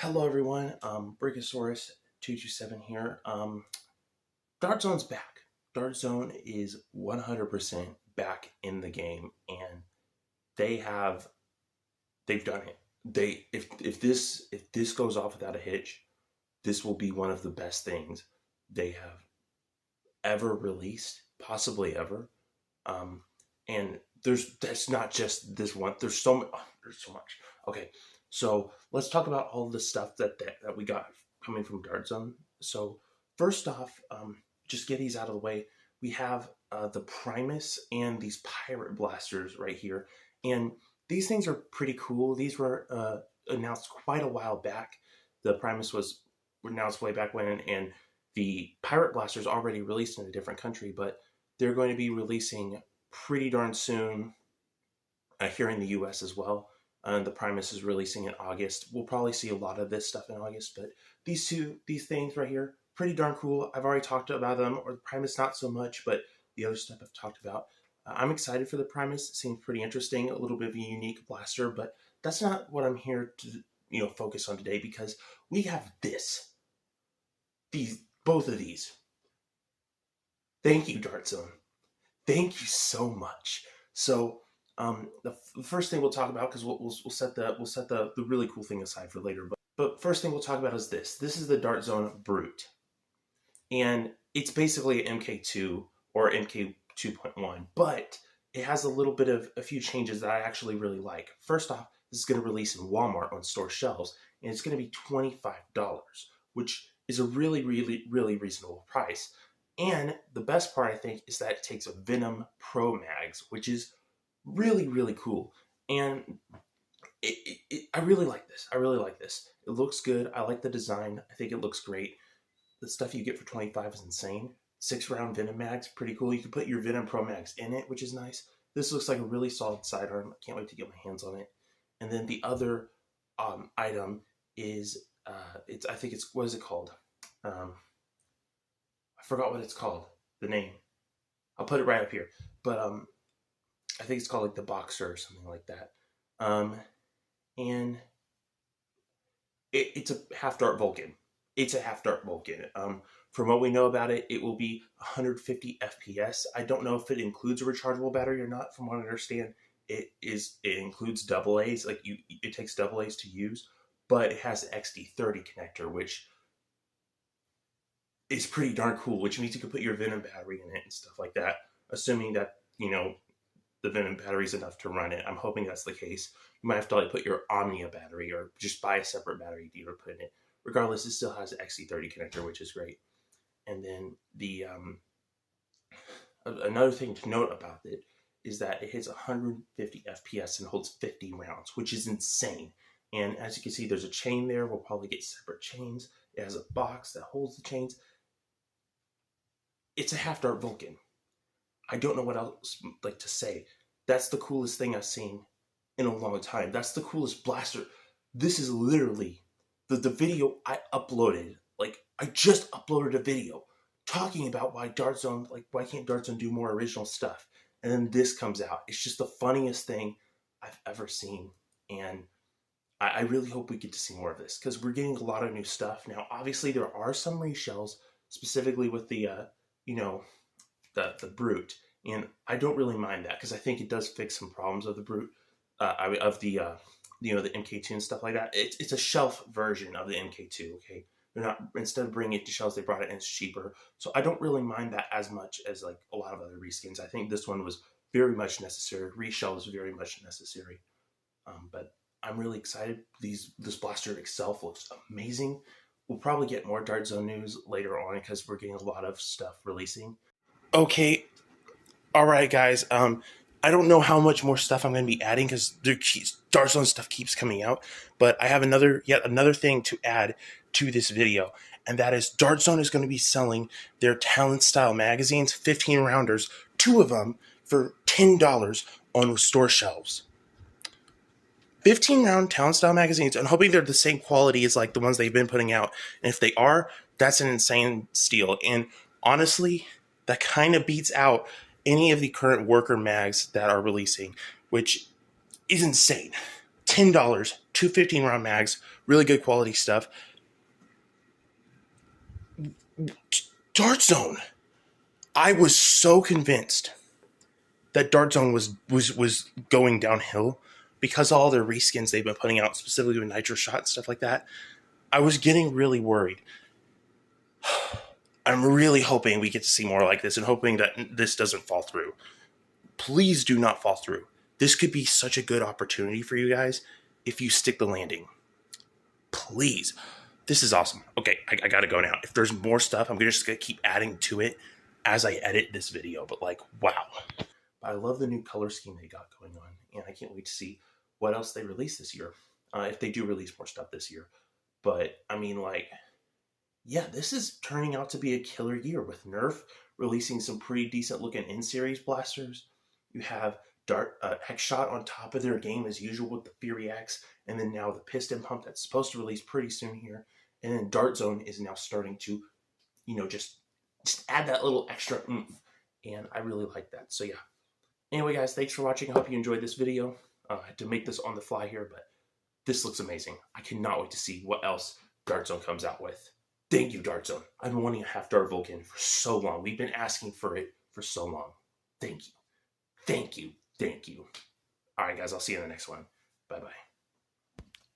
Hello everyone, Brachiosaurus227 here. Dart Zone's back. Dart Zone is 100% back in the game, and they have they've done it. If this goes off without a hitch, this will be one of the best things they have ever released, possibly ever. Um, and that's not just this one. There's so much. Okay, so let's talk about all the stuff that we got coming from Dart Zone. So first off, just get these out of the way. We have the Primus and these Pirate Blasters right here, and these things are pretty cool. These were announced quite a while back. The Primus was announced way back when, and the Pirate Blasters already released in a different country, but they're going to be releasing pretty darn soon here in the US as well. The Primus is releasing in August. We'll probably see a lot of this stuff in August, but these things right here, pretty darn cool. I've already talked about them, or the Primus not so much, but the other stuff I've talked about. I'm excited for the Primus. It seems pretty interesting, a little bit of a unique blaster, but that's not what I'm here to focus on today, because we have both of these. Thank you, Dart Zone. Thank you so much. So the first thing we'll talk about, because we'll set the really cool thing aside for later. But first thing we'll talk about is this. This is the Dart Zone Brute, and it's basically an MK2 or MK 2.1, but it has a few changes that I actually really like. First off, this is going to release in Walmart on store shelves, and it's going to be $25, which is a really, really, really reasonable price. And the best part, I think, is that it takes a Venom Pro Mags, which is really, really cool. And I really like this. I really like this. It looks good. I like the design. I think it looks great. The stuff you get for $25 is insane. 6-round Venom Mags, pretty cool. You can put your Venom Pro Mags in it, which is nice. This looks like a really solid sidearm. I can't wait to get my hands on it. And then the other item is, what is it called? I forgot what it's called, the name. I'll put it right up here. But I think it's called like the Boxer or something like that. And it's a half dart Vulcan. It's a half dart Vulcan. From what we know about it, it will be 150 FPS. I don't know if it includes a rechargeable battery or not. From what I understand, it includes AA's. Like it takes AA's to use, but it has an XD30 connector, which is pretty darn cool, which means you can put your Venom battery in it and stuff like that, assuming that, the Venom battery is enough to run it. I'm hoping that's the case. You might have to put your Omnia battery or just buy a separate battery to put in it. Regardless, it still has an XC30 connector, which is great. And then the another thing to note about it is that it hits 150 FPS and holds 50 rounds, which is insane. And as you can see, there's a chain there. We'll probably get separate chains. It has a box that holds the chains. It's a half dart Vulcan. I don't know what else to say. That's the coolest thing I've seen in a long time. That's the coolest blaster. This is literally the video I uploaded. I just uploaded a video talking about why can't Dart Zone do more original stuff? And then this comes out. It's just the funniest thing I've ever seen. And I really hope we get to see more of this, because we're getting a lot of new stuff. Now, obviously, there are some reshells, specifically with the Brute, and I don't really mind that, because I think it does fix some problems of the Brute, the MK2 and stuff like that. It's a shelf version of the MK2. Okay, they're not, instead of bringing it to shelves, they brought it in. It's cheaper, so I don't really mind that as much as a lot of other reskins. I think this one was very much necessary. Reshell is very much necessary, but I'm really excited. This blaster itself looks amazing. We'll probably get more Dart Zone news later on, because we're getting a lot of stuff releasing. Okay, all right, guys. I don't know how much more stuff I'm going to be adding, because Dart Zone stuff keeps coming out. But I have yet another thing to add to this video, and that is Dart Zone is going to be selling their Talent Style magazines, 15 rounders, 2 of them for $10 on store shelves. 15 round Talent Style magazines. I'm hoping they're the same quality as the ones they've been putting out. And if they are, that's an insane steal. And honestly, that kind of beats out any of the current worker mags that are releasing, which is insane. $10, two 15-round mags, really good quality stuff. Dart Zone. I was so convinced that Dart Zone was going downhill because of all their reskins they've been putting out, specifically with Nitro Shot and stuff like that. I was getting really worried. I'm really hoping we get to see more like this and hoping that this doesn't fall through. Please do not fall through. This could be such a good opportunity for you guys if you stick the landing. Please. This is awesome. Okay, I gotta go now. If there's more stuff, I'm just gonna keep adding to it as I edit this video. But like, wow. I love the new color scheme they got going on, and I can't wait to see what else they release this year. If they do release more stuff this year. But, I mean, like, yeah, this is turning out to be a killer year with Nerf releasing some pretty decent looking in-series blasters. You have Hex Shot on top of their game as usual with the Fury X, and then now the Piston Pump that's supposed to release pretty soon here. And then Dart Zone is now starting to, just add that little extra oomph. And I really like that. So yeah. Anyway, guys, thanks for watching. I hope you enjoyed this video. I had to make this on the fly here, but this looks amazing. I cannot wait to see what else Dart Zone comes out with. Thank you, Dart Zone. I've been wanting a half-dart Vulcan for so long. We've been asking for it for so long. Thank you. Thank you. Thank you. All right, guys, I'll see you in the next one. Bye-bye.